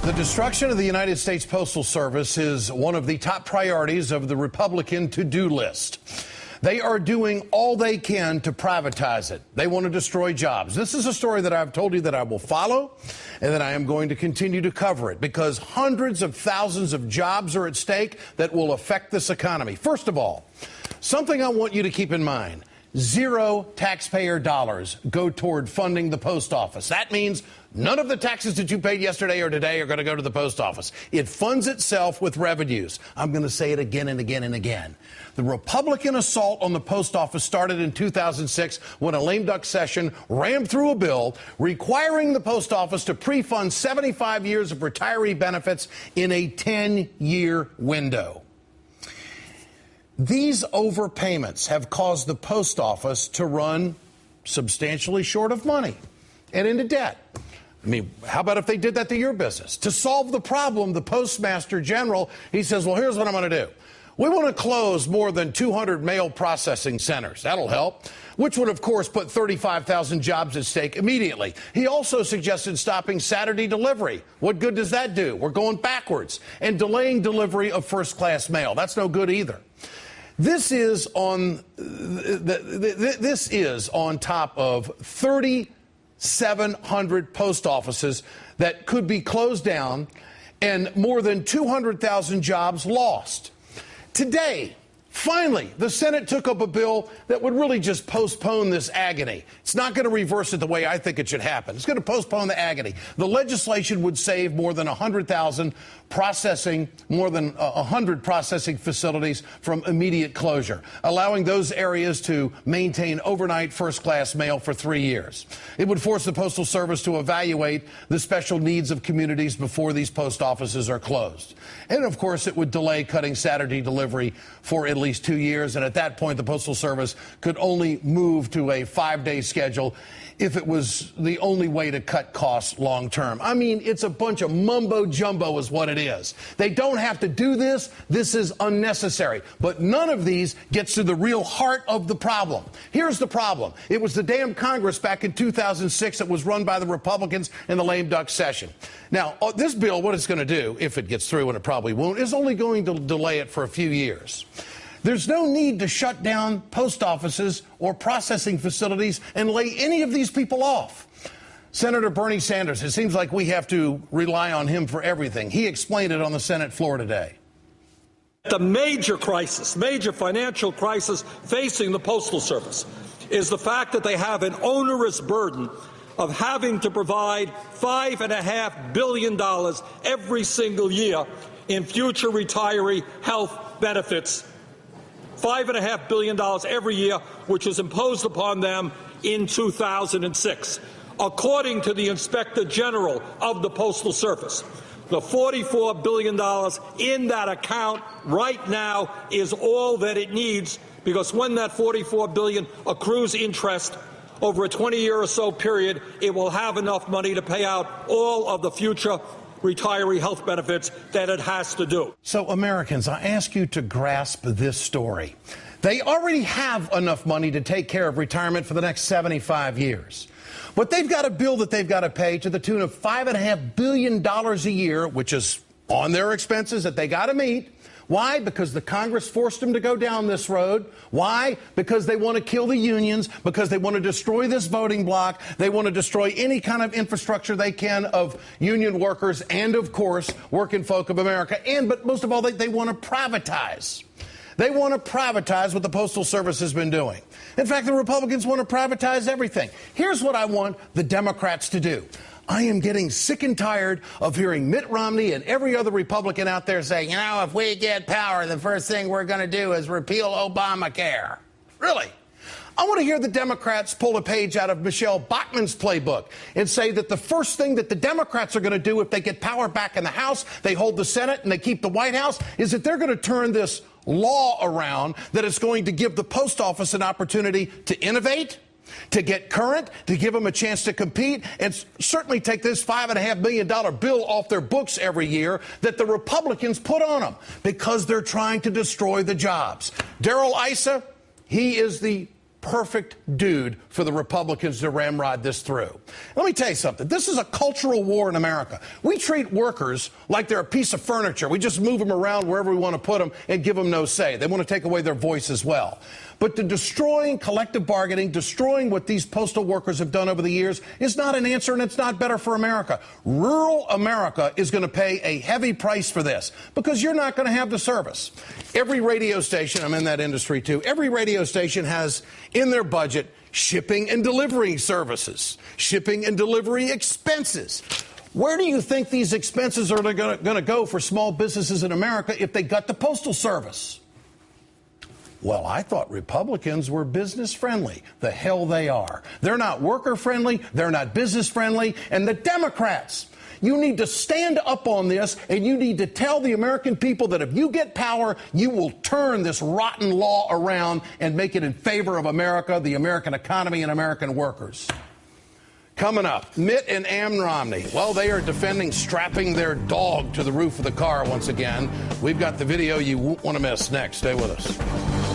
The destruction of the United States Postal Service is one of the top priorities of the Republican to-do list. They are doing all they can to privatize it. They want to destroy jobs. This is a story that I've told you that I will follow and that I am going to continue to cover it because hundreds of thousands of jobs are at stake that will affect this economy. First of all, something I want you to keep in mind. 0 taxpayer dollars go toward funding the post office. That means none of the taxes that you paid yesterday or today are going to go to the post office. It funds itself with revenues. I'm going to say it again and again and again. The Republican assault on the post office started in 2006 when a lame duck session rammed through a bill requiring the post office to pre-fund 75 years of retiree benefits in a 10-year window. These overpayments have caused the post office to run substantially short of money and into debt. I mean, how about if they did that to your business? To solve the problem, the Postmaster General, he says, well, here's what I'm going to do. We want to close more than 200 mail processing centers. That'll help, which would, of course, put 35,000 jobs at stake immediately. He also suggested stopping Saturday delivery. What good does that do? We're going backwards. And delaying delivery of first-class mail. That's no good either. This is on top of 3,700 post offices that could be closed down and more than 200,000 jobs lost. Today, finally, the Senate took up a bill that would really just postpone this agony. It's not going to reverse it the way I think it should happen. It's going to postpone the agony. The legislation would save more than 100,000 more than 100 processing facilities from immediate closure, allowing those areas to maintain overnight first-class mail for 3 years. It would force the Postal Service to evaluate the special needs of communities before these post offices are closed. And, of course, it would delay cutting Saturday delivery for at least 2 years. And at that point, the Postal Service could only move to a 5-day schedule if it was the only way to cut costs long term. I mean, it's a bunch of mumbo jumbo is what it is. They don't have to do this. This is unnecessary. But none of these gets to the real heart of the problem. Here's the problem. It was the damn Congress back in 2006 that was run by the Republicans in the lame duck session. Now, this bill, what it's going to do, if it gets through, and it probably won't, is only going to delay it for a few years. There's no need to shut down post offices or processing facilities and lay any of these people off. Senator Bernie Sanders, it seems like we have to rely on him for everything. He explained it on the Senate floor today. The major crisis, major financial crisis facing the Postal Service is the fact that they have an onerous burden of having to provide $5.5 billion every single year in future retiree health benefits. $5.5 billion every year, which was imposed upon them in 2006. According to the Inspector General of the Postal Service, the $44 billion in that account right now is all that it needs, because when that $44 billion accrues interest over a 20-year or so period, it will have enough money to pay out all of the future retiree health benefits that it has to do. So, Americans, I ask you to grasp this story. They already have enough money to take care of retirement for the next 75 years. But they've got a bill that they've got to pay to the tune of $5.5 billion a year, which is on their expenses that they got to meet. Why? Because the Congress forced them to go down this road. Why? Because they want to kill the unions, because they want to destroy this voting bloc. They want to destroy any kind of infrastructure they can of union workers and, of course, working folk of America. But most of all, they want to privatize. They want to privatize what the Postal Service has been doing. In fact, the Republicans want to privatize everything. Here's what I want the Democrats to do. I am getting sick and tired of hearing Mitt Romney and every other Republican out there saying, you know, if we get power, the first thing we're going to do is repeal Obamacare. Really? I want to hear the Democrats pull a page out of Michele Bachmann's playbook and say that the first thing that the Democrats are going to do if they get power back in the House, they hold the Senate and they keep the White House, is that they're going to turn this law around that is going to give the post office an opportunity to innovate, to get current, to give them a chance to compete, and certainly take this $5.5 million bill off their books every year that the Republicans put on them because they're trying to destroy the jobs. Darrell Issa, he is the perfect dude for the Republicans to ramrod this through. Let me tell you something. This is a cultural war in America. We treat workers like they're a piece of furniture. We just move them around wherever we want to put them and give them no say. They want to take away their voice as well. But the destroying collective bargaining, destroying what these postal workers have done over the years is not an answer, and it's not better for America. Rural America is going to pay a heavy price for this because you're not going to have the service. Every radio station, I'm in that industry too, every radio station has in their budget shipping and delivery services, shipping and delivery expenses. Where do you think these expenses are going to go for small businesses in America if they gut the Postal Service? Well, I thought Republicans were business friendly. The hell they are. They're not worker friendly. They're not business friendly. And the Democrats, you need to stand up on this, and you need to tell the American people that if you get power, you will turn this rotten law around and make it in favor of America, the American economy, and American workers. Coming up, Mitt and Ann Romney. Well, they are defending strapping their dog to the roof of the car once again. We've got the video you won't want to miss next. Stay with us.